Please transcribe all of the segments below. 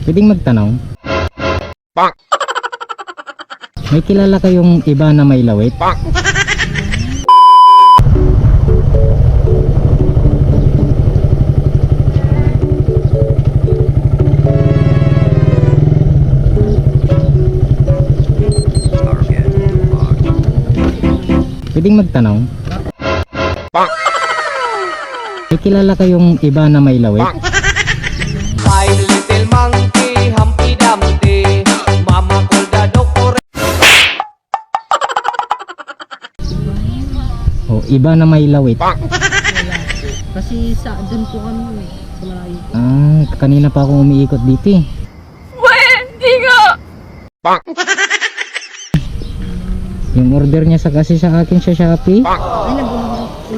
Pwedeng magtanong? May kilala kayong iba na may lawit? Pwedeng magtanong? May kilala kayong iba na may lawit? Five little monkey, Humpty Dumpty, Mama called the doctor. O iba na may lawit? Kasi sa dun po kami sa malayo. Kanina pa akong umiikot dito eh. Yung order niya kasi sa akin sa Shopee. Ay,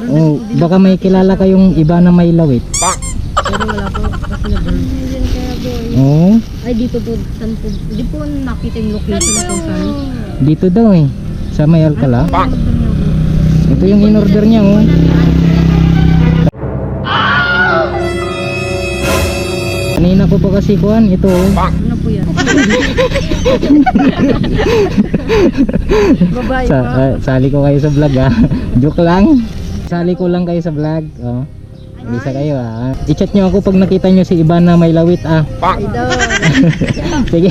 Oh, baka may kilala kayong iba na may lawit. pero wala po kasi nag-order. Oo, Ay, dito po, saan po? Hindi po nakita yung location kung saan. dito daw eh. Sa may Alcala. Ito yung in-order niya oh. Kanina ko pa kasi kuhan ito oh. Ano po yan? Babae pa. Sali ko kayo sa vlog ah. Joke lang. Sali ko lang kayo sa vlog. Oh. Bisa kayo ah. I-chat nyo ako pag nakita nyo si iba na may lawit ah. Idol. Sige.